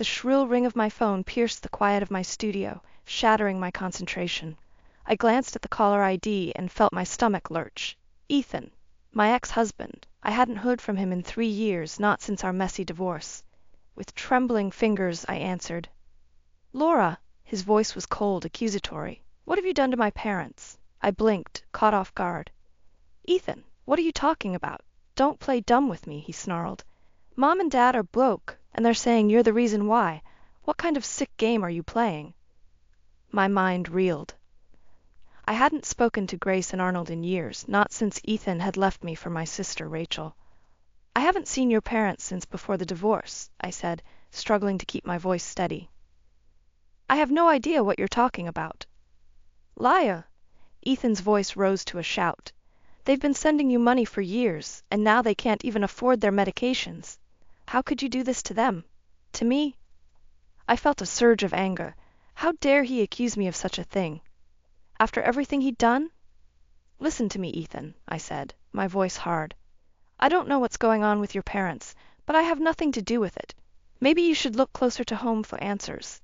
The shrill ring of my phone pierced the quiet of my studio, shattering my concentration. I glanced at the caller ID and felt my stomach lurch. Ethan. My ex-husband. I hadn't heard from him in 3 years, not since our messy divorce. With trembling fingers, I answered. Laura. His voice was cold, accusatory. What have you done to my parents? I blinked, caught off guard. Ethan, what are you talking about? Don't play dumb with me, he snarled. Mom and Dad are broke, and they're saying you're the reason why. What kind of sick game are you playing? My mind reeled. I hadn't spoken to Grace and Arnold in years, not since Ethan had left me for my sister Rachel. I haven't seen your parents since before the divorce, I said, struggling to keep my voice steady. I have no idea what you're talking about. Liar! Ethan's voice rose to a shout. They've been sending you money for years, and now they can't even afford their medications. How could you do this to them? To me? I felt a surge of anger. How dare he accuse me of such a thing? After everything he'd done? Listen to me, Ethan, I said, my voice hard. I don't know what's going on with your parents, but I have nothing to do with it. Maybe you should look closer to home for answers.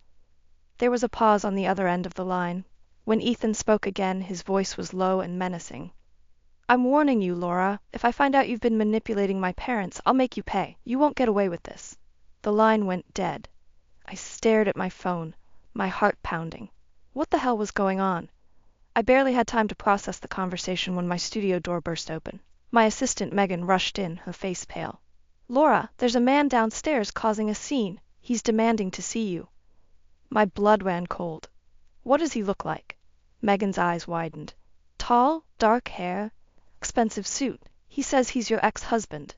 There was a pause on the other end of the line. When Ethan spoke again, his voice was low and menacing. I'm warning you, Laura. If I find out you've been manipulating my parents, I'll make you pay. You won't get away with this. The line went dead. I stared at my phone, my heart pounding. What the hell was going on? I barely had time to process the conversation when my studio door burst open. My assistant Megan rushed in, her face pale. Laura, there's a man downstairs causing a scene. He's demanding to see you. My blood ran cold. What does he look like? Megan's eyes widened. Tall, dark hair, expensive suit. He says he's your ex-husband.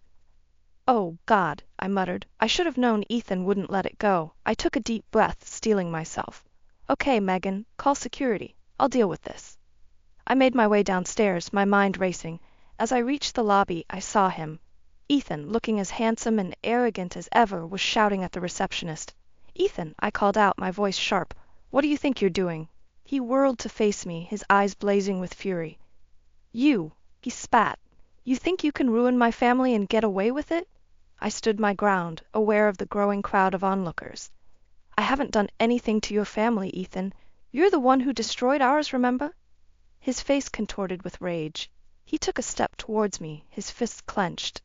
Oh, God, I muttered. I should have known Ethan wouldn't let it go. I took a deep breath, steeling myself. Okay, Megan, call security. I'll deal with this. I made my way downstairs, my mind racing. As I reached the lobby, I saw him. Ethan, looking as handsome and arrogant as ever, was shouting at the receptionist. Ethan, I called out, my voice sharp. What do you think you're doing? He whirled to face me, his eyes blazing with fury. You, he spat. You think you can ruin my family and get away with it? I stood my ground, aware of the growing crowd of onlookers. I haven't done anything to your family, Ethan. You're the one who destroyed ours, remember? His face contorted with rage. He took a step towards me, his fists clenched.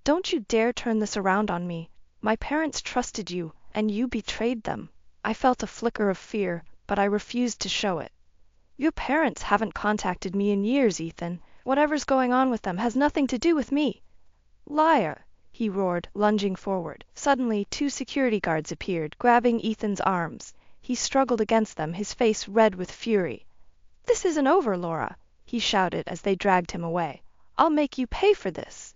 Don't you dare turn this around on me. My parents trusted you, and you betrayed them. I felt a flicker of fear, but I refused to show it. Your parents haven't contacted me in years, Ethan. Whatever's going on with them has nothing to do with me. Liar, he roared, lunging forward. Suddenly, 2 security guards appeared, grabbing Ethan's arms. He struggled against them, his face red with fury. This isn't over, Laura, he shouted as they dragged him away. I'll make you pay for this.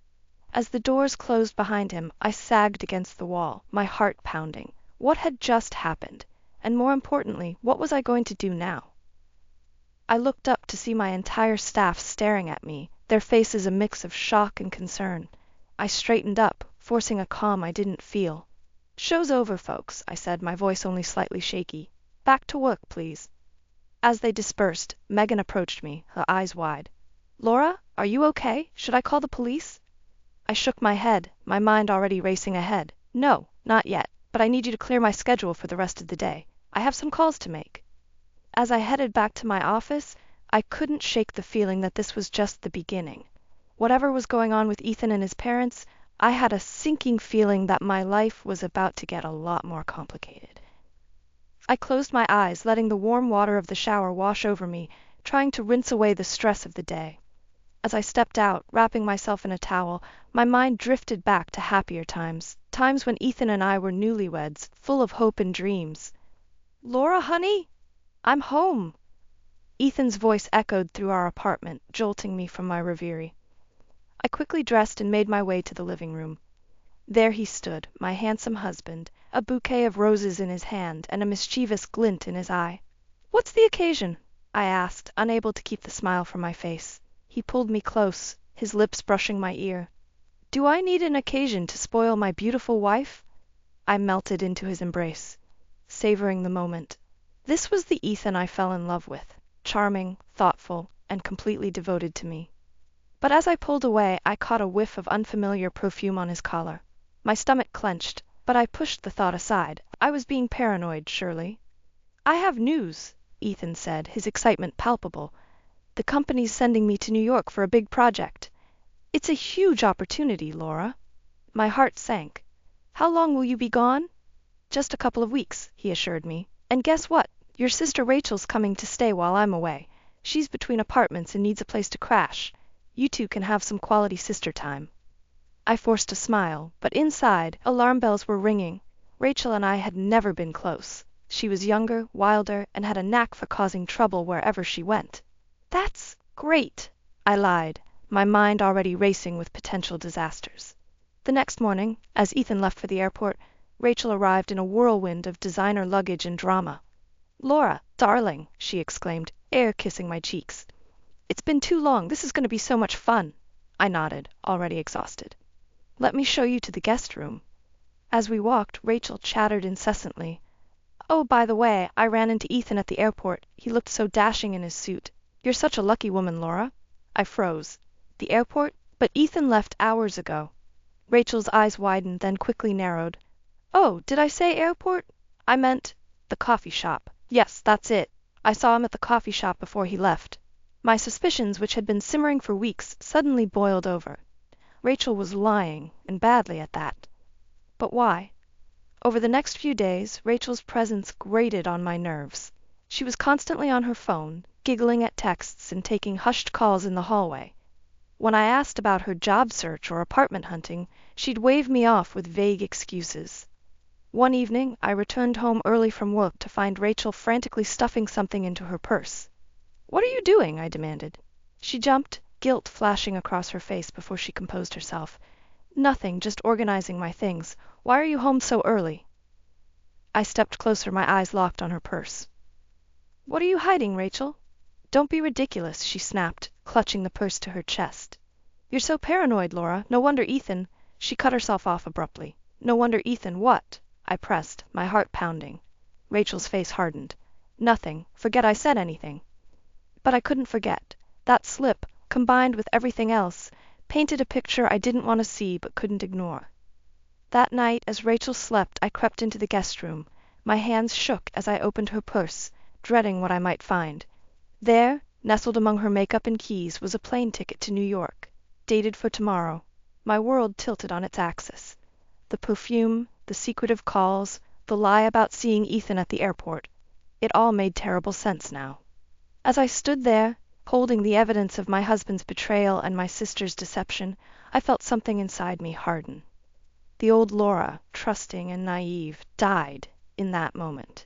As the doors closed behind him, I sagged against the wall, my heart pounding. What had just happened? And more importantly, what was I going to do now? I looked up to see my entire staff staring at me, their faces a mix of shock and concern. I straightened up, forcing a calm I didn't feel. Show's over, folks, I said, my voice only slightly shaky. Back to work, please. As they dispersed, Megan approached me, her eyes wide. Laura, are you okay? Should I call the police? I shook my head, my mind already racing ahead. No, not yet, but I need you to clear my schedule for the rest of the day. I have some calls to make. As I headed back to my office, I couldn't shake the feeling that this was just the beginning. Whatever was going on with Ethan and his parents, I had a sinking feeling that my life was about to get a lot more complicated. I closed my eyes, letting the warm water of the shower wash over me, trying to rinse away the stress of the day. As I stepped out, wrapping myself in a towel, my mind drifted back to happier times, times when Ethan and I were newlyweds, full of hope and dreams. Laura, honey? I'm home. Ethan's voice echoed through our apartment, jolting me from my reverie. I quickly dressed and made my way to the living room. There he stood, my handsome husband, a bouquet of roses in his hand and a mischievous glint in his eye. What's the occasion? I asked, unable to keep the smile from my face. He pulled me close, his lips brushing my ear. Do I need an occasion to spoil my beautiful wife? I melted into his embrace, savoring the moment. This was the Ethan I fell in love with, charming, thoughtful, and completely devoted to me. But as I pulled away, I caught a whiff of unfamiliar perfume on his collar. My stomach clenched. But I pushed the thought aside. I was being paranoid, surely. "I have news," Ethan said, his excitement palpable. "The company's sending me to New York for a big project. It's a huge opportunity, Laura." My heart sank. "How long will you be gone?" "Just a couple of weeks," he assured me. "And guess what? Your sister Rachel's coming to stay while I'm away. She's between apartments and needs a place to crash. You two can have some quality sister time." I forced a smile, but inside, alarm bells were ringing. Rachel and I had never been close. She was younger, wilder, and had a knack for causing trouble wherever she went. "That's great," I lied, my mind already racing with potential disasters. The next morning, as Ethan left for the airport, Rachel arrived in a whirlwind of designer luggage and drama. "Laura, darling," she exclaimed, air-kissing my cheeks. "It's been too long. This is going to be so much fun." I nodded, already exhausted. "Let me show you to the guest room." As we walked, Rachel chattered incessantly. "Oh, by the way, I ran into Ethan at the airport. He looked so dashing in his suit. You're such a lucky woman, Laura." I froze. "The airport? But Ethan left hours ago." Rachel's eyes widened, then quickly narrowed. "Oh, did I say airport? I meant the coffee shop. Yes, that's it. I saw him at the coffee shop before he left." My suspicions, which had been simmering for weeks, suddenly boiled over. Rachel was lying, and badly at that. But why? Over the next few days, Rachel's presence grated on my nerves. She was constantly on her phone, giggling at texts and taking hushed calls in the hallway. When I asked about her job search or apartment hunting, she'd wave me off with vague excuses. One evening, I returned home early from work to find Rachel frantically stuffing something into her purse. "What are you doing?" I demanded. She jumped, guilt flashing across her face before she composed herself. "Nothing, just organizing my things. Why are you home so early?" I stepped closer, my eyes locked on her purse. "What are you hiding, Rachel?" "Don't be ridiculous," she snapped, clutching the purse to her chest. "You're so paranoid, Laura. No wonder Ethan—" She cut herself off abruptly. "No wonder Ethan what?" I pressed, my heart pounding. Rachel's face hardened. "Nothing. Forget I said anything." But I couldn't forget. That slip, combined with everything else, painted a picture I didn't want to see but couldn't ignore. That night, as Rachel slept, I crept into the guest room. My hands shook as I opened her purse, dreading what I might find. There, nestled among her makeup and keys, was a plane ticket to New York, dated for tomorrow. My world tilted on its axis. The perfume, the secretive calls, the lie about seeing Ethan at the airport. It all made terrible sense now. As I stood there, holding the evidence of my husband's betrayal and my sister's deception, I felt something inside me harden. The old Laura, trusting and naive, died in that moment.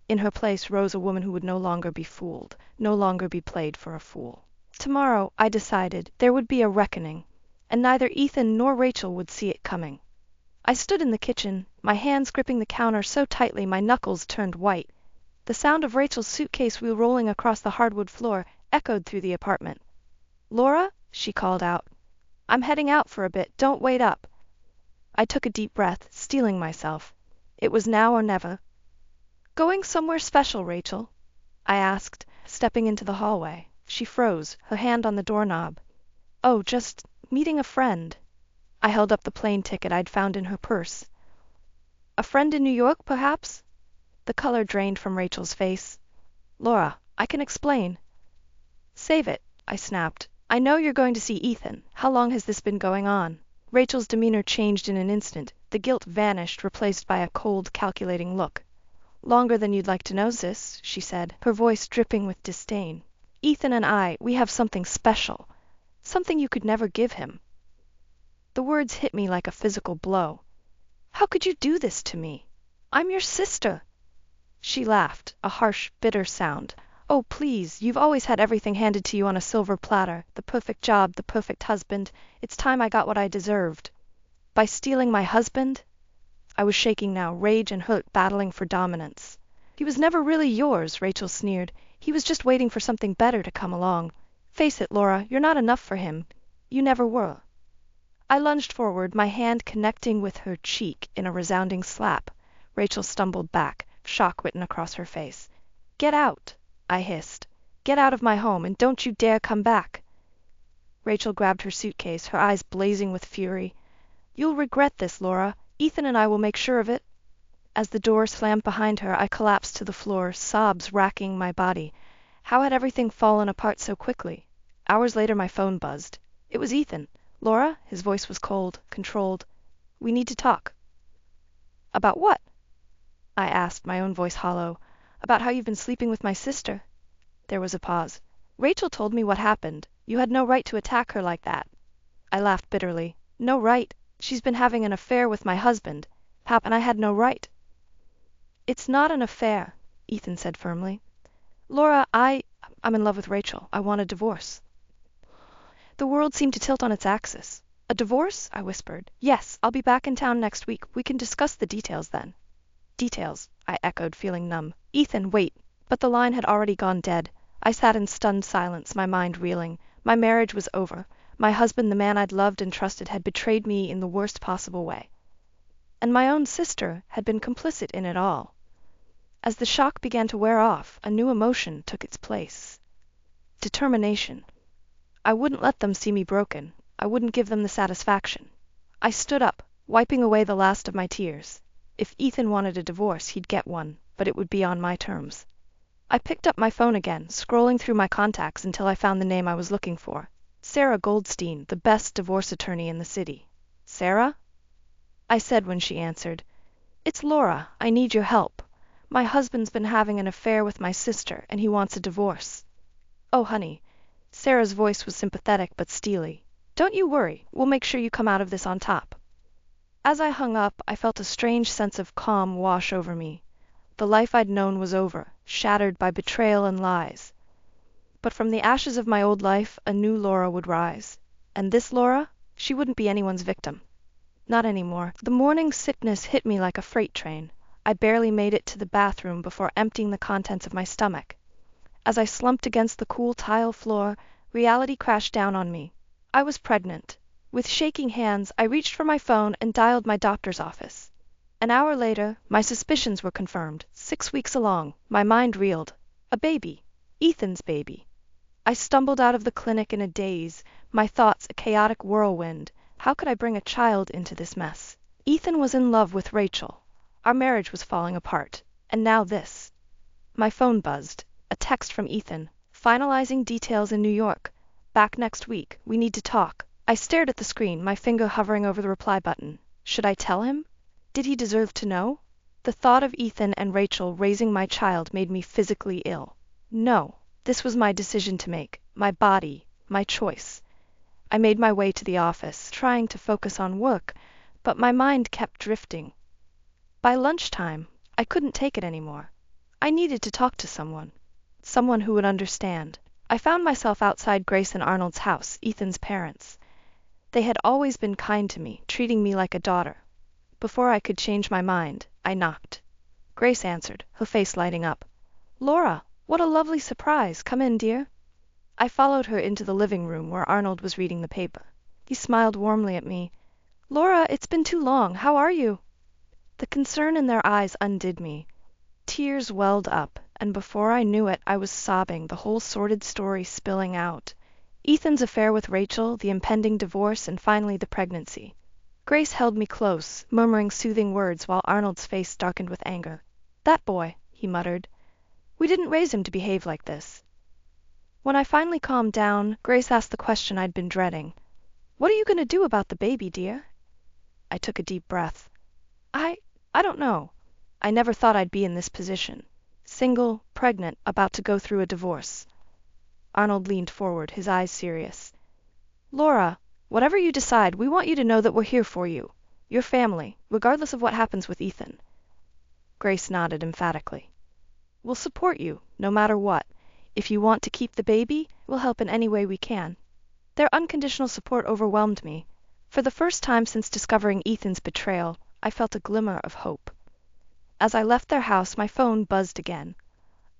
In her place rose a woman who would no longer be fooled, no longer be played for a fool. Tomorrow, I decided, there would be a reckoning, and neither Ethan nor Rachel would see it coming. I stood in the kitchen, my hands gripping the counter so tightly my knuckles turned white. The sound of Rachel's suitcase wheel rolling across the hardwood floor echoed through the apartment. "Laura," she called out. "I'm heading out for a bit. Don't wait up." I took a deep breath, steeling myself. It was now or never. "Going somewhere special, Rachel?" I asked, stepping into the hallway. She froze, her hand on the doorknob. "Oh, just meeting a friend." I held up the plane ticket I'd found in her purse. "A friend in New York, perhaps?" The color drained from Rachel's face. "Laura, I can explain." "Save it," I snapped. "I know you're going to see Ethan. How long has this been going on?" Rachel's demeanor changed in an instant. The guilt vanished, replaced by a cold, calculating look. "Longer than you'd like to know, sis," she said, her voice dripping with disdain. "Ethan and I, we have something special. Something you could never give him." The words hit me like a physical blow. "How could you do this to me? I'm your sister." She laughed, a harsh, bitter sound. "Oh, please, you've always had everything handed to you on a silver platter. The perfect job, the perfect husband. It's time I got what I deserved." "By stealing my husband?" I was shaking now, rage and hurt battling for dominance. "He was never really yours," Rachel sneered. "He was just waiting for something better to come along. Face it, Laura, you're not enough for him. You never were." I lunged forward, my hand connecting with her cheek in a resounding slap. Rachel stumbled back, shock written across her face. "Get out," I hissed. "Get out of my home, and don't you dare come back." Rachel grabbed her suitcase, her eyes blazing with fury. "You'll regret this, Laura. Ethan and I will make sure of it. As the door slammed behind her, I collapsed to the floor, sobs racking my body. How had everything fallen apart so quickly? Hours later, my phone buzzed. It was Ethan. "Laura?" His voice was cold, controlled. "We need to talk." "About what?" I asked, my own voice hollow. "About how you've been sleeping with my sister." There was a pause. "Rachel told me what happened. You had no right to attack her like that." I laughed bitterly. "No right? She's been having an affair with my husband, Pap, and I had no right." "It's not an affair," Ethan said firmly. "Laura, I'm in love with Rachel. I want a divorce." The world seemed to tilt on its axis. "A divorce?" I whispered. "Yes, I'll be back in town next week. We can discuss the details then." "Details," I echoed, feeling numb. "Ethan, wait." But the line had already gone dead. I sat in stunned silence, my mind reeling. My marriage was over. My husband, the man I'd loved and trusted, had betrayed me in the worst possible way. And my own sister had been complicit in it all. As the shock began to wear off, a new emotion took its place. Determination. I wouldn't let them see me broken. I wouldn't give them the satisfaction. I stood up, wiping away the last of my tears. If Ethan wanted a divorce, he'd get one, but it would be on my terms. I picked up my phone again, scrolling through my contacts until I found the name I was looking for. Sarah Goldstein, the best divorce attorney in the city. "Sarah?" I said when she answered. "It's Laura. I need your help. My husband's been having an affair with my sister, and he wants a divorce." "Oh, honey." Sarah's voice was sympathetic but steely. "Don't you worry. We'll make sure you come out of this on top." As I hung up, I felt a strange sense of calm wash over me. The life I'd known was over, shattered by betrayal and lies. But from the ashes of my old life, a new Laura would rise. And this Laura? She wouldn't be anyone's victim. Not anymore. The morning sickness hit me like a freight train. I barely made it to the bathroom before emptying the contents of my stomach. As I slumped against the cool tile floor, reality crashed down on me. I was pregnant. With shaking hands, I reached for my phone and dialed my doctor's office. An hour later, my suspicions were confirmed. 6 weeks along, my mind reeled. A baby. Ethan's baby. I stumbled out of the clinic in a daze, my thoughts a chaotic whirlwind. How could I bring a child into this mess? Ethan was in love with Rachel. Our marriage was falling apart. And now this. My phone buzzed. A text from Ethan. "Finalizing details in New York. Back next week. We need to talk." I stared at the screen, my finger hovering over the reply button. Should I tell him? Did he deserve to know? The thought of Ethan and Rachel raising my child made me physically ill. No, this was my decision to make, my body, my choice. I made my way to the office, trying to focus on work, but my mind kept drifting. By lunchtime, I couldn't take it anymore. I needed to talk to someone. Someone who would understand. I found myself outside Grace and Arnold's house, Ethan's parents. They had always been kind to me, treating me like a daughter. Before I could change my mind, I knocked. Grace answered, her face lighting up. "Laura, what a lovely surprise. Come in, dear." I followed her into the living room where Arnold was reading the paper. He smiled warmly at me. "Laura, it's been too long. How are you?" The concern in their eyes undid me. Tears welled up, and before I knew it, I was sobbing, the whole sordid story spilling out. Ethan's affair with Rachel, the impending divorce, and finally the pregnancy. Grace held me close, murmuring soothing words while Arnold's face darkened with anger. "That boy," he muttered. "We didn't raise him to behave like this." When I finally calmed down, Grace asked the question I'd been dreading. "What are you going to do about the baby, dear?" I took a deep breath. I don't know. I never thought I'd be in this position. Single, pregnant, about to go through a divorce. Arnold leaned forward, his eyes serious. "Laura, whatever you decide, we want you to know that we're here for you. Your family, regardless of what happens with Ethan." Grace nodded emphatically. "We'll support you, no matter what. If you want to keep the baby, we'll help in any way we can." Their unconditional support overwhelmed me. For the first time since discovering Ethan's betrayal, I felt a glimmer of hope. As I left their house, my phone buzzed again.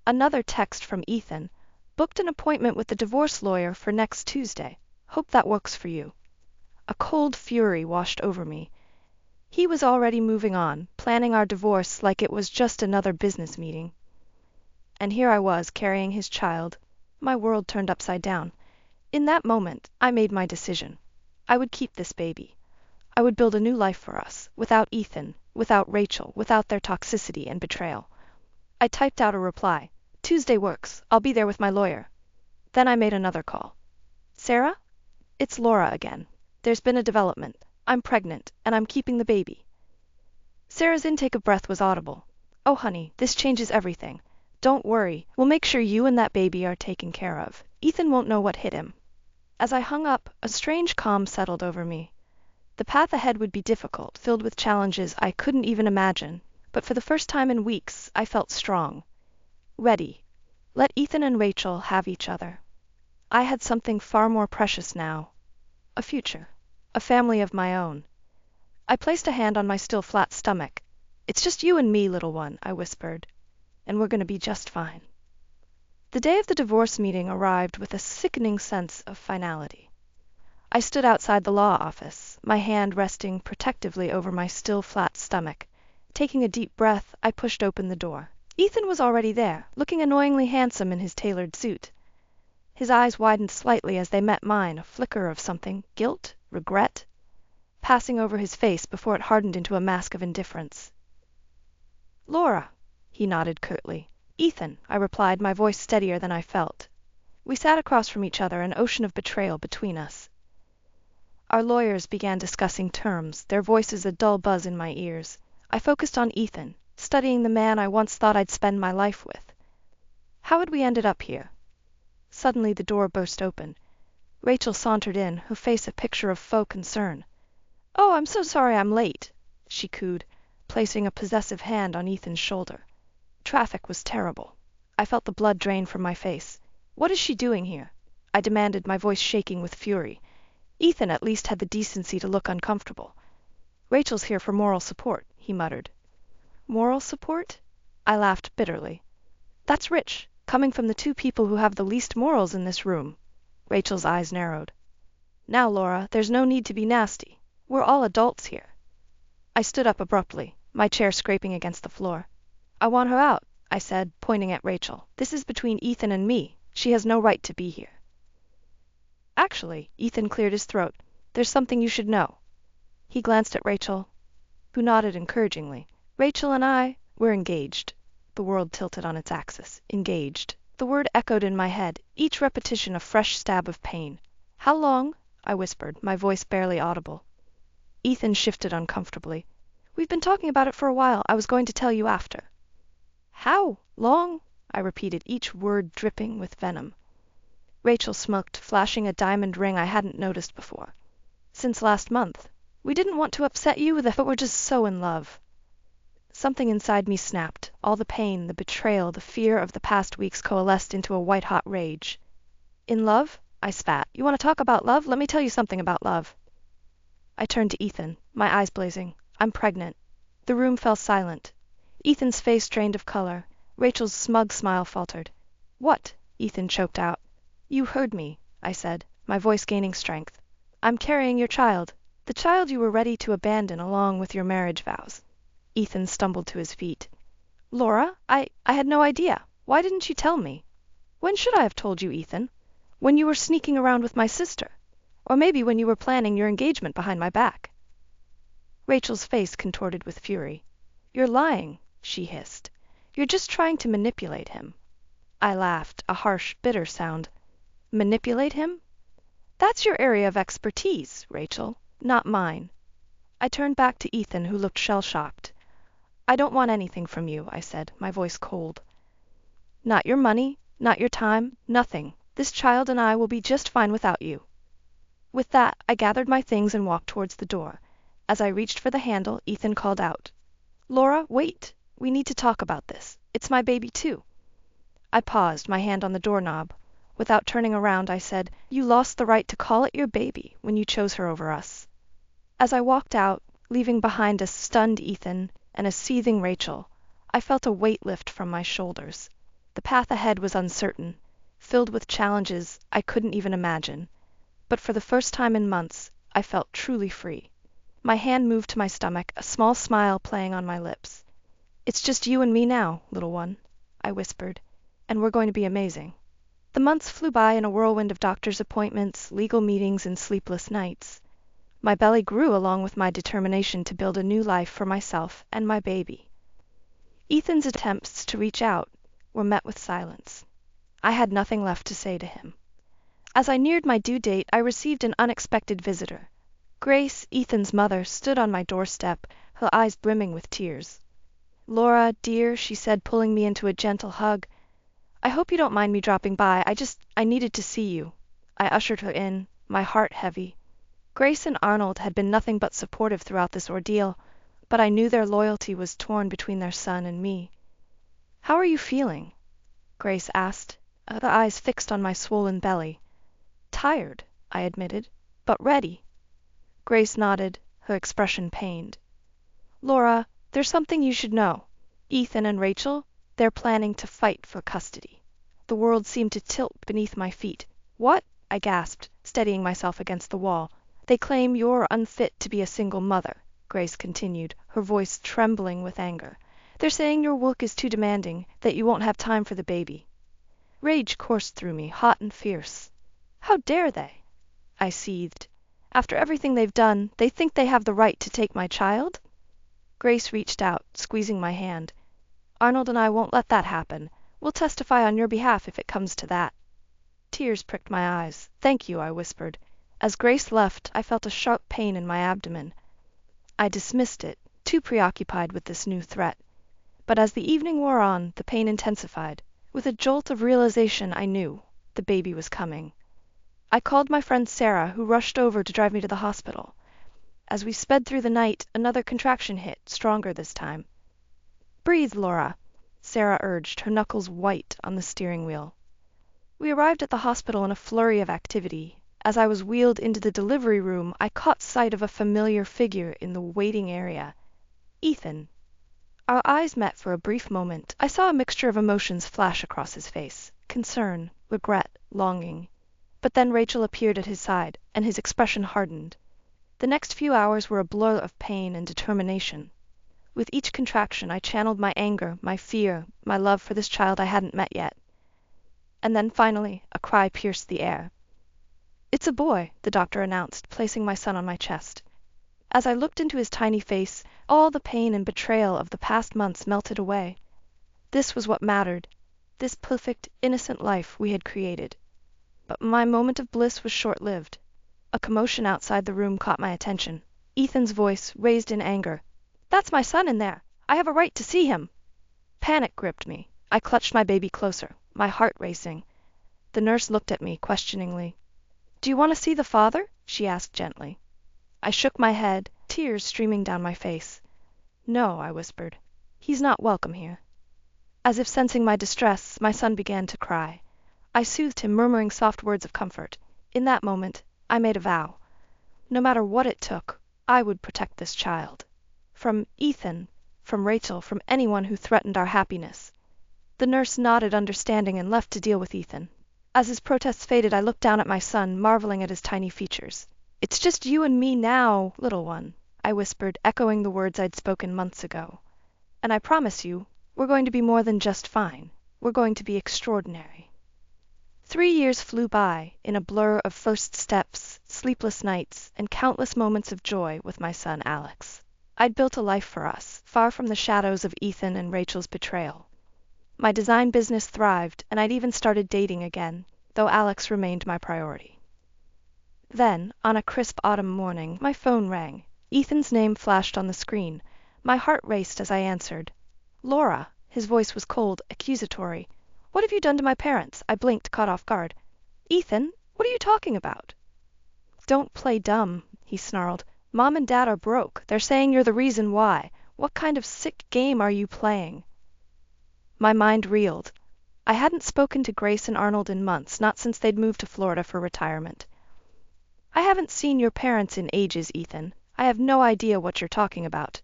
Another text from Ethan. "Booked an appointment with the divorce lawyer for next Tuesday. Hope that works for you." A cold fury washed over me. He was already moving on, planning our divorce like it was just another business meeting. And here I was, carrying his child. My world turned upside down. In that moment, I made my decision. I would keep this baby. I would build a new life for us, without Ethan, without Rachel, without their toxicity and betrayal. I typed out a reply. Tuesday works. I'll be there with my lawyer. Then I made another call. Sarah? It's Laura again. There's been a development. I'm pregnant, and I'm keeping the baby. Sarah's intake of breath was audible. Oh, honey, this changes everything. Don't worry. We'll make sure you and that baby are taken care of. Ethan won't know what hit him. As I hung up, a strange calm settled over me. The path ahead would be difficult, filled with challenges I couldn't even imagine, but for the first time in weeks, I felt strong. Ready. Let Ethan and Rachel have each other. I had something far more precious now. A future. A family of my own. I placed a hand on my still flat stomach. It's just you and me, little one, I whispered, and we're going to be just fine. The day of the divorce meeting arrived with a sickening sense of finality. I stood outside the law office, my hand resting protectively over my still flat stomach. Taking a deep breath, I pushed open the door. Ethan was already there, looking annoyingly handsome in his tailored suit. His eyes widened slightly as they met mine, a flicker of something, guilt, regret, passing over his face before it hardened into a mask of indifference. Laura, he nodded curtly. Ethan, I replied, my voice steadier than I felt. We sat across from each other, an ocean of betrayal between us. Our lawyers began discussing terms, their voices a dull buzz in my ears. I focused on Ethan, studying the man I once thought I'd spend my life with. How had we ended up here? Suddenly the door burst open. Rachel sauntered in, her face a picture of faux concern. Oh, I'm so sorry I'm late, she cooed, placing a possessive hand on Ethan's shoulder. Traffic was terrible. I felt the blood drain from my face. What is she doing here? I demanded, my voice shaking with fury. Ethan at least had the decency to look uncomfortable. Rachel's here for moral support, he muttered. Moral support? I laughed bitterly. That's rich, coming from the two people who have the least morals in this room. Rachel's eyes narrowed. Now, Laura, there's no need to be nasty. We're all adults here. I stood up abruptly, my chair scraping against the floor. I want her out, I said, pointing at Rachel. This is between Ethan and me. She has no right to be here. Actually, Ethan cleared his throat. There's something you should know. He glanced at Rachel, who nodded encouragingly. Rachel and we're engaged. The world tilted on its axis. Engaged. The word echoed in my head, each repetition a fresh stab of pain. How long? I whispered, my voice barely audible. Ethan shifted uncomfortably. We've been talking about it for a while. I was going to tell you after. How long? I repeated, each word dripping with venom. Rachel smirked, flashing a diamond ring I hadn't noticed before. Since last month. We didn't want to upset you, but we're just so in love. Something inside me snapped. All the pain, the betrayal, the fear of the past weeks coalesced into a white-hot rage. In love? I spat. You want to talk about love? Let me tell you something about love. I turned to Ethan, my eyes blazing. I'm pregnant. The room fell silent. Ethan's face drained of color. Rachel's smug smile faltered. What? Ethan choked out. You heard me, I said, my voice gaining strength. I'm carrying your child. The child you were ready to abandon along with your marriage vows. Ethan stumbled to his feet. Laura, I had no idea. Why didn't you tell me? When should I have told you, Ethan? When you were sneaking around with my sister. Or maybe when you were planning your engagement behind my back. Rachel's face contorted with fury. You're lying, she hissed. You're just trying to manipulate him. I laughed, a harsh, bitter sound. Manipulate him? That's your area of expertise, Rachel, not mine. I turned back to Ethan, who looked shell-shocked. I don't want anything from you, I said, my voice cold. Not your money, not your time, nothing. This child and I will be just fine without you. With that, I gathered my things and walked towards the door. As I reached for the handle, Ethan called out. Laura, wait. We need to talk about this. It's my baby, too. I paused, my hand on the doorknob. Without turning around, I said, You lost the right to call it your baby when you chose her over us. As I walked out, leaving behind a stunned Ethan and a seething Rachel, I felt a weight lift from my shoulders. The path ahead was uncertain, filled with challenges I couldn't even imagine. But for the first time in months, I felt truly free. My hand moved to my stomach, a small smile playing on my lips. It's just you and me now, little one, I whispered, and we're going to be amazing. The months flew by in a whirlwind of doctor's appointments, legal meetings, and sleepless nights. My belly grew along with my determination to build a new life for myself and my baby. Ethan's attempts to reach out were met with silence. I had nothing left to say to him. As I neared my due date, I received an unexpected visitor. Grace, Ethan's mother, stood on my doorstep, her eyes brimming with tears. "Laura, dear," she said, pulling me into a gentle hug, "I hope you don't mind me dropping by. I needed to see you." I ushered her in, my heart heavy. Grace and Arnold had been nothing but supportive throughout this ordeal, but I knew their loyalty was torn between their son and me. "How are you feeling?" Grace asked, her eyes fixed on my swollen belly. "Tired," I admitted, "but ready." Grace nodded, her expression pained. "Laura, there's something you should know. Ethan and Rachel, they're planning to fight for custody." The world seemed to tilt beneath my feet. "What?" I gasped, steadying myself against the wall. "They claim you're unfit to be a single mother," Grace continued, her voice trembling with anger. "They're saying your work is too demanding, that you won't have time for the baby." Rage coursed through me, hot and fierce. "How dare they?" I seethed. "After everything they've done, they think they have the right to take my child?" Grace reached out, squeezing my hand. "Arnold and I won't let that happen. We'll testify on your behalf if it comes to that." Tears pricked my eyes. "Thank you," I whispered. As Grace left, I felt a sharp pain in my abdomen. I dismissed it, too preoccupied with this new threat. But as the evening wore on, the pain intensified. With a jolt of realization, I knew the baby was coming. I called my friend Sarah, who rushed over to drive me to the hospital. As we sped through the night, another contraction hit, stronger this time. "Breathe, Laura," Sarah urged, her knuckles white on the steering wheel. We arrived at the hospital in a flurry of activity. As I was wheeled into the delivery room, I caught sight of a familiar figure in the waiting area. Ethan. Our eyes met for a brief moment. I saw a mixture of emotions flash across his face: concern, regret, longing. But then Rachel appeared at his side, and his expression hardened. The next few hours were a blur of pain and determination. With each contraction, I channeled my anger, my fear, my love for this child I hadn't met yet. And then finally, a cry pierced the air. "It's a boy," the doctor announced, placing my son on my chest. As I looked into his tiny face, all the pain and betrayal of the past months melted away. This was what mattered, this perfect, innocent life we had created. But my moment of bliss was short-lived. A commotion outside the room caught my attention. Ethan's voice, raised in anger. "That's my son in there! I have a right to see him!" Panic gripped me. I clutched my baby closer, my heart racing. The nurse looked at me questioningly. "Do you want to see the father?" she asked gently. I shook my head, tears streaming down my face. "No," I whispered. "He's not welcome here." As if sensing my distress, my son began to cry. I soothed him, murmuring soft words of comfort. In that moment, I made a vow. No matter what it took, I would protect this child. From Ethan, from Rachel, from anyone who threatened our happiness. The nurse nodded understanding and left to deal with Ethan. As his protests faded, I looked down at my son, marveling at his tiny features. "It's just you and me now, little one," I whispered, echoing the words I'd spoken months ago. "And I promise you, we're going to be more than just fine. We're going to be extraordinary." 3 years flew by, in a blur of first steps, sleepless nights, and countless moments of joy with my son Alex. I'd built a life for us, far from the shadows of Ethan and Rachel's betrayal. My design business thrived, and I'd even started dating again, though Alex remained my priority. Then, on a crisp autumn morning, my phone rang. Ethan's name flashed on the screen. My heart raced as I answered. "Laura." His voice was cold, accusatory. "What have you done to my parents?" I blinked, caught off guard. "Ethan, what are you talking about?" "Don't play dumb," he snarled. "Mom and Dad are broke. They're saying you're the reason why. What kind of sick game are you playing?" My mind reeled. I hadn't spoken to Grace and Arnold in months, not since they'd moved to Florida for retirement. "I haven't seen your parents in ages, Ethan. I have no idea what you're talking about."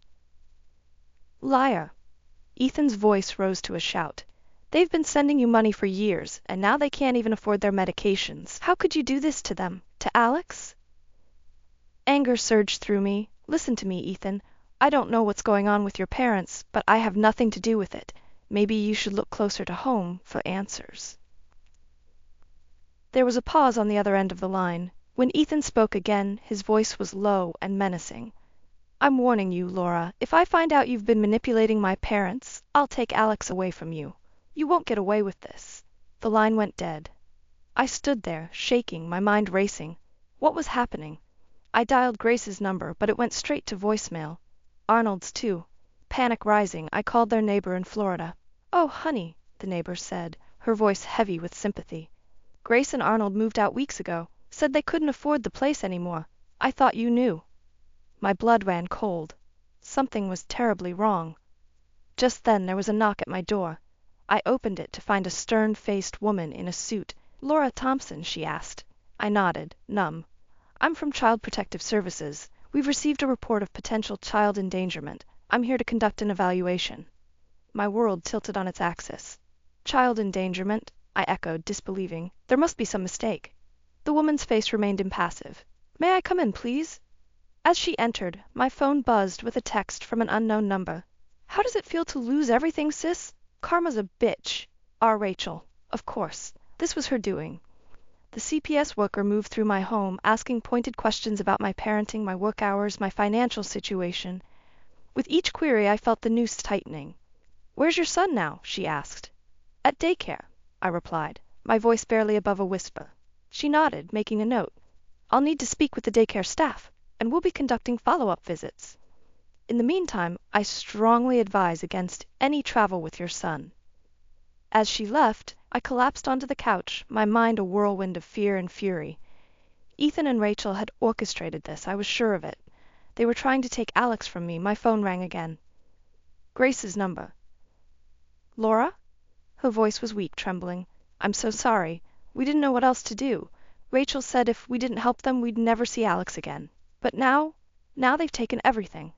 "Liar." Ethan's voice rose to a shout. "They've been sending you money for years, and now they can't even afford their medications. How could you do this to them? To Alex?" Anger surged through me. "Listen to me, Ethan. I don't know what's going on with your parents, but I have nothing to do with it. Maybe you should look closer to home for answers." There was a pause on the other end of the line. When Ethan spoke again, his voice was low and menacing. I'm warning you, Laura. If I find out you've been manipulating my parents, I'll take Alex away from you. You won't get away with this. The line went dead. I stood there, shaking, my mind racing. What was happening? I dialed Grace's number, but it went straight to voicemail. Arnold's too. Panic rising, I called their neighbor in Florida. Oh, honey, the neighbor said, her voice heavy with sympathy. Grace and Arnold moved out weeks ago. Said they couldn't afford the place anymore. I thought you knew. My blood ran cold. Something was terribly wrong. Just then there was a knock at my door. I opened it to find a stern-faced woman in a suit. Laura Thompson, she asked. I nodded, numb. I'm from Child Protective Services. We've received a report of potential child endangerment. I'm here to conduct an evaluation. My world tilted on its axis. Child endangerment? I echoed, disbelieving. There must be some mistake. The woman's face remained impassive. May I come in, please? As she entered, my phone buzzed with a text from an unknown number. How does it feel to lose everything, sis? Karma's a bitch. Our Rachel. Of course. This was her doing. The CPS worker moved through my home, asking pointed questions about my parenting, my work hours, my financial situation. With each query, I felt the noose tightening. Where's your son now? She asked. At daycare, I replied, my voice barely above a whisper. She nodded, making a note. I'll need to speak with the daycare staff, and we'll be conducting follow-up visits. In the meantime, I strongly advise against any travel with your son. As she left, I collapsed onto the couch, my mind a whirlwind of fear and fury. Ethan and Rachel had orchestrated this, I was sure of it. They were trying to take Alex from me. My phone rang again. Grace's number. Laura? Her voice was weak, trembling. I'm so sorry. We didn't know what else to do. Rachel said if we didn't help them, we'd never see Alex again. But now they've taken everything.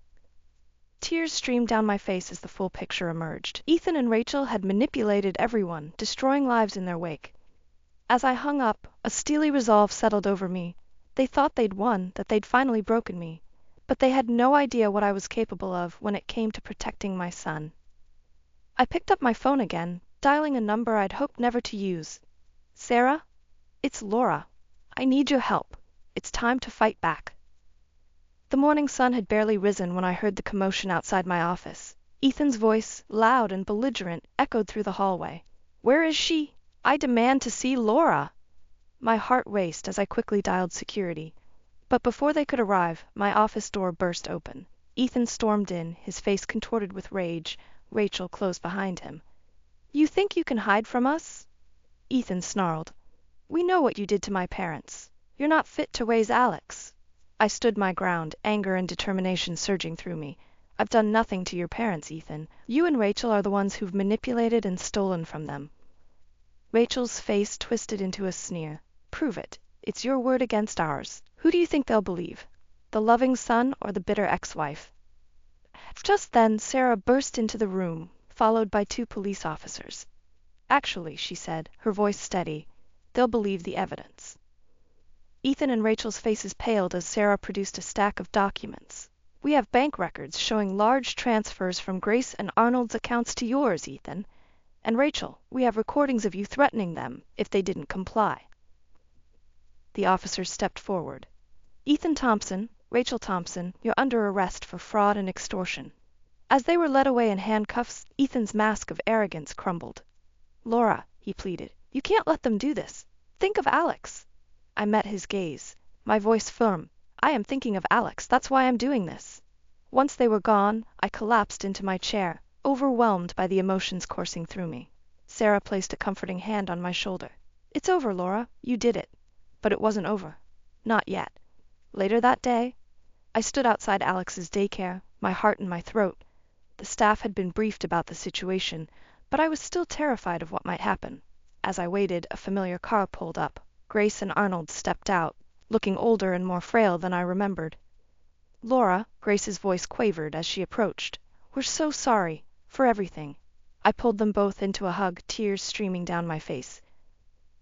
Tears streamed down my face as the full picture emerged. Ethan and Rachel had manipulated everyone, destroying lives in their wake. As I hung up, a steely resolve settled over me. They thought they'd won, that they'd finally broken me. But they had no idea what I was capable of when it came to protecting my son. I picked up my phone again, dialing a number I'd hoped never to use. Sarah? It's Laura. I need your help. It's time to fight back. The morning sun had barely risen when I heard the commotion outside my office. Ethan's voice, loud and belligerent, echoed through the hallway. Where is she? I demand to see Laura. My heart raced as I quickly dialed security. But before they could arrive, my office door burst open. Ethan stormed in, his face contorted with rage. Rachel closed behind him. You think you can hide from us? Ethan snarled. We know what you did to my parents. You're not fit to raise Alex. I stood my ground, anger and determination surging through me. I've done nothing to your parents, Ethan. You and Rachel are the ones who've manipulated and stolen from them. Rachel's face twisted into a sneer. Prove it. It's your word against ours. Who do you think they'll believe? The loving son or the bitter ex-wife? Just then, Sarah burst into the room, followed by 2 police officers. Actually, she said, her voice steady, they'll believe the evidence. Ethan and Rachel's faces paled as Sarah produced a stack of documents. We have bank records showing large transfers from Grace and Arnold's accounts to yours, Ethan. And Rachel, we have recordings of you threatening them if they didn't comply. The officers stepped forward. Ethan Thompson, Rachel Thompson, you're under arrest for fraud and extortion. As they were led away in handcuffs, Ethan's mask of arrogance crumbled. Laura, he pleaded, you can't let them do this. Think of Alex. I met his gaze, my voice firm. I am thinking of Alex, that's why I'm doing this. Once they were gone, I collapsed into my chair, overwhelmed by the emotions coursing through me. Sarah placed a comforting hand on my shoulder. It's over, Laura, you did it. But it wasn't over. Not yet. Later that day, I stood outside Alex's daycare, my heart in my throat. The staff had been briefed about the situation, but I was still terrified of what might happen. As I waited, a familiar car pulled up. Grace and Arnold stepped out, looking older and more frail than I remembered. Laura, Grace's voice quavered as she approached. We're so sorry, for everything. I pulled them both into a hug, tears streaming down my face.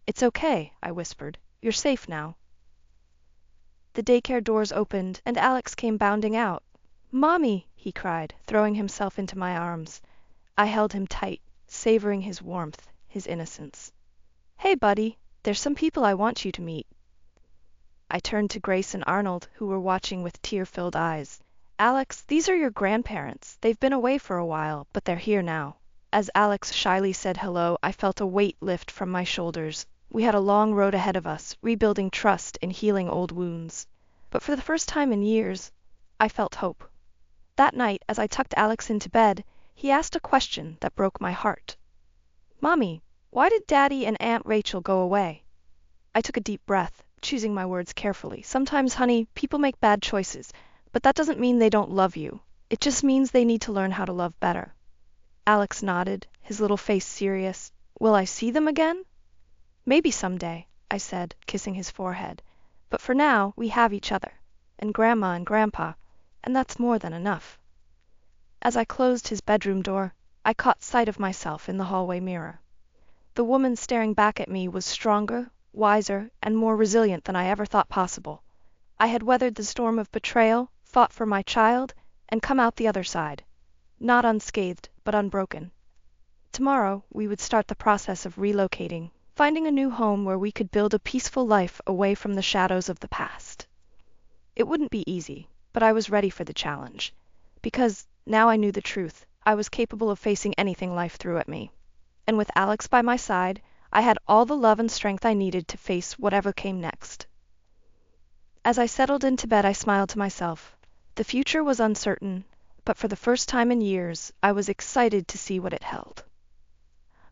It's okay, I whispered. You're safe now. The daycare doors opened, and Alex came bounding out. Mommy, he cried, throwing himself into my arms. I held him tight, savoring his warmth, his innocence. Hey, buddy, there's some people I want you to meet. I turned to Grace and Arnold, who were watching with tear-filled eyes. Alex, these are your grandparents. They've been away for a while, but they're here now. As Alex shyly said hello, I felt a weight lift from my shoulders. We had a long road ahead of us, rebuilding trust and healing old wounds. But for the first time in years, I felt hope. That night, as I tucked Alex into bed, he asked a question that broke my heart. "Mommy, why did Daddy and Aunt Rachel go away?" I took a deep breath, choosing my words carefully. Sometimes, honey, people make bad choices, but that doesn't mean they don't love you. It just means they need to learn how to love better. Alex nodded, his little face serious. "Will I see them again?" "Maybe someday," I said, kissing his forehead. "But for now, we have each other, and Grandma and Grandpa, and that's more than enough." As I closed his bedroom door, I caught sight of myself in the hallway mirror. The woman staring back at me was stronger, wiser, and more resilient than I ever thought possible. I had weathered the storm of betrayal, fought for my child, and come out the other side. Not unscathed, but unbroken. Tomorrow, we would start the process of relocating, finding a new home where we could build a peaceful life away from the shadows of the past. It wouldn't be easy, but I was ready for the challenge. Because, now I knew the truth, I was capable of facing anything life threw at me. And with Alex by my side, I had all the love and strength I needed to face whatever came next. As I settled into bed, I smiled to myself. The future was uncertain, but for the first time in years, I was excited to see what it held.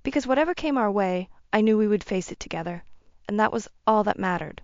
Because whatever came our way, I knew we would face it together, and that was all that mattered.